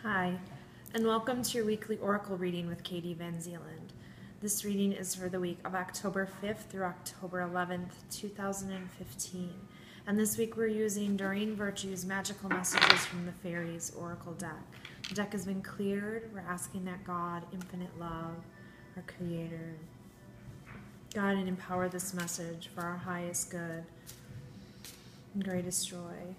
Hi, and welcome to your weekly Oracle reading with Katie VanZeeland. This reading is for the week of October 5th through October 11th, 2015. And this week we're using Doreen Virtue's Magical Messages from the Fairies Oracle deck. The deck has been cleared. We're asking that God, infinite love, our Creator, guide and empower this message for our highest good and greatest joy.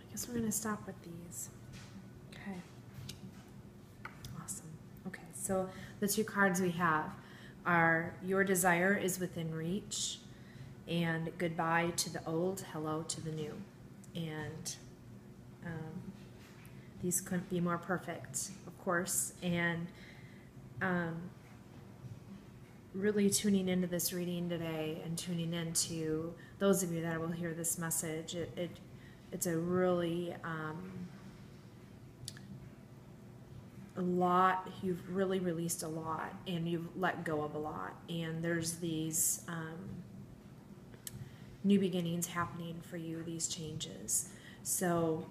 I guess we're going to stop with these. Okay. Awesome. Okay, so the two cards we have are Your Desire is Within Reach and Goodbye to the Old, Hello to the New. And these couldn't be more perfect, of course. And really tuning into this reading today and tuning into those of you that will hear this message, it's a really a lot. You've really released a lot and you've let go of a lot, and there's these new beginnings happening for you, these changes. So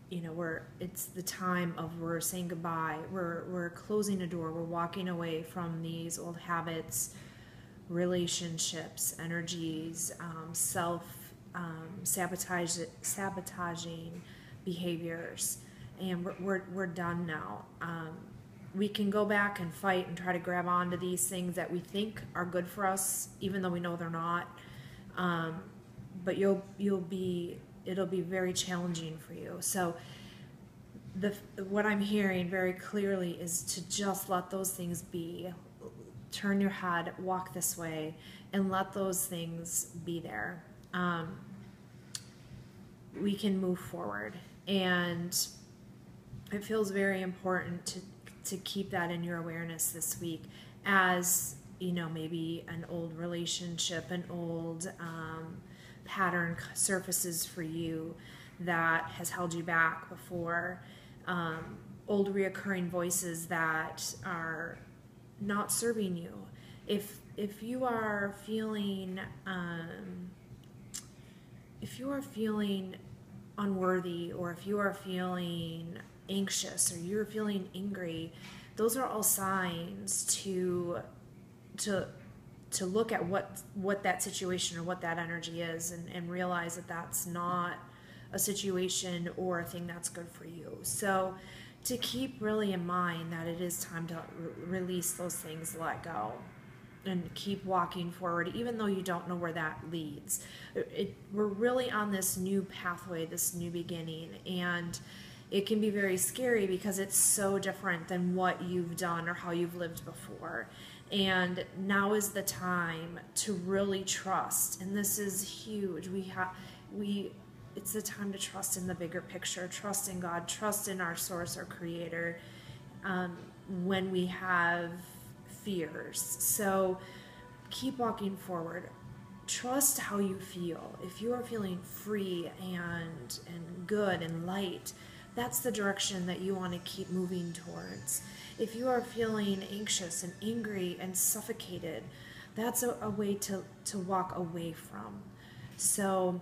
you know, it's the time of we're saying goodbye, we're closing a door, we're walking away from these old habits, relationships, energies, sabotaging behaviors, and we're done now. We can go back and fight and try to grab onto these things that we think are good for us, even though we know they're not. But it'll be very challenging for you. So what I'm hearing very clearly is to just let those things be. Turn your head, walk this way, and let those things be there. We can move forward, and it feels very important to keep that in your awareness this week, as you know, maybe an old relationship, an old pattern surfaces for you that has held you back before, old reoccurring voices that are not serving you. If you are feeling unworthy, or if you are feeling anxious, or you're feeling angry, those are all signs to look at what that situation or what that energy is, and realize that that's not a situation or a thing that's good for you. So to keep really in mind that it is time to release those things, let go, and keep walking forward, even though you don't know where that leads. We're really on this new pathway, this new beginning, and it can be very scary because it's so different than what you've done or how you've lived before. And now is the time to really trust, and this is huge. It's the time to trust in the bigger picture, trust in God, trust in our source, our Creator, when we have fears. So keep walking forward. Trust how you feel. If you are feeling free and good and light, that's the direction that you want to keep moving towards. If you are feeling anxious and angry and suffocated, that's a way to walk away from. So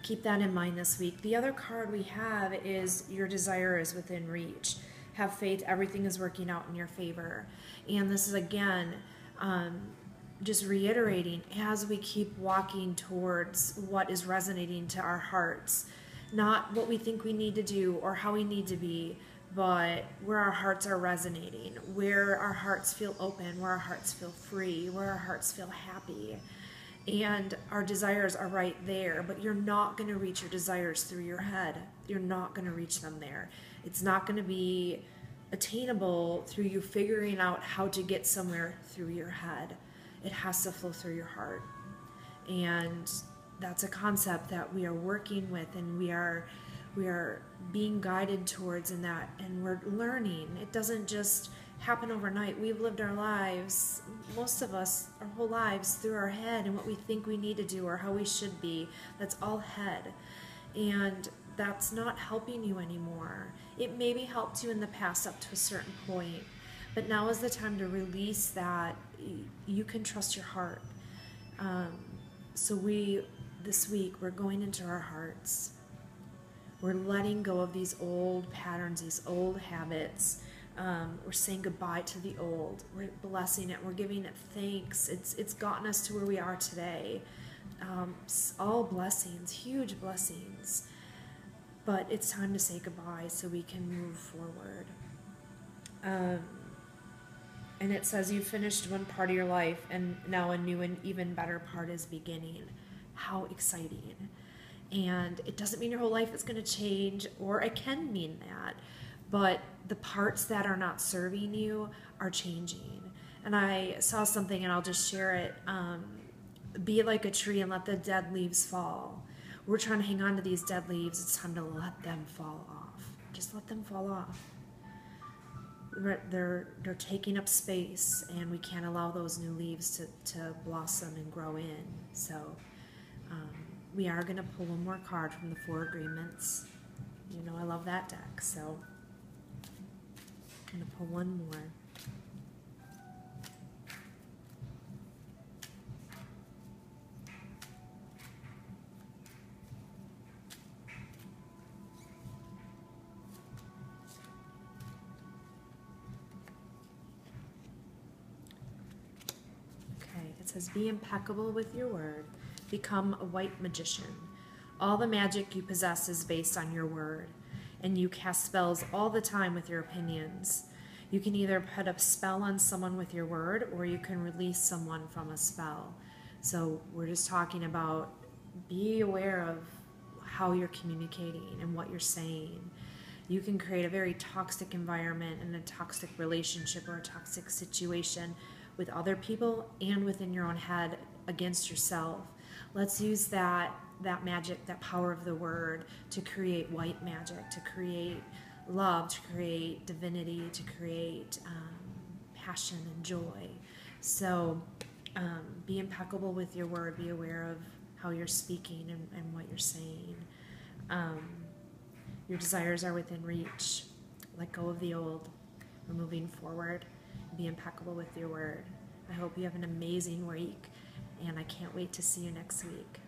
keep that in mind this week. The other card we have is your desire is within reach. Have faith, everything is working out in your favor. And this is again, just reiterating, as we keep walking towards what is resonating to our hearts, not what we think we need to do or how we need to be, but where our hearts are resonating, where our hearts feel open, where our hearts feel free, where our hearts feel happy. And our desires are right there, but you're not going to reach your desires through your head. You're not going to reach them there. It's not going to be attainable through you figuring out how to get somewhere through your head. It has to flow through your heart. And that's a concept that we are working with, and we are being guided towards in that, and we're learning. It doesn't just happen overnight. We've lived our lives, most of us, our whole lives through our head and what we think we need to do or how we should be. That's all head. And that's not helping you anymore. It maybe helped you in the past up to a certain point, but now is the time to release that. You can trust your heart. So this week, we're going into our hearts. We're letting go of these old patterns, these old habits. We're saying goodbye to the old. We're blessing it. We're giving it thanks. It's gotten us to where we are today. All blessings, huge blessings. But it's time to say goodbye so we can move forward. And it says you've finished one part of your life and now a new and even better part is beginning. How exciting. And it doesn't mean your whole life is going to change, or it can mean that, but the parts that are not serving you are changing. And I saw something, and I'll just share it. Be like a tree and let the dead leaves fall. We're trying to hang on to these dead leaves. It's time to let them fall off. Just let them fall off. They're taking up space, and we can't allow those new leaves to blossom and grow in. So we are going to pull one more card from the Four Agreements. You know I love that deck, so I'm going to pull one more. Okay, it says, be impeccable with your word. Become a white magician. All the magic you possess is based on your word, and you cast spells all the time with your opinions. You can either put a spell on someone with your word, or you can release someone from a spell. So we're just talking about, be aware of how you're communicating and what you're saying. You can create a very toxic environment and a toxic relationship or a toxic situation with other people and within your own head against yourself. Let's use that magic, that power of the word, to create white magic, to create love, to create divinity, to create passion and joy. So be impeccable with your word. Be aware of how you're speaking and what you're saying. Your desires are within reach. Let go of the old. We're moving forward. Be impeccable with your word. I hope you have an amazing week, and I can't wait to see you next week.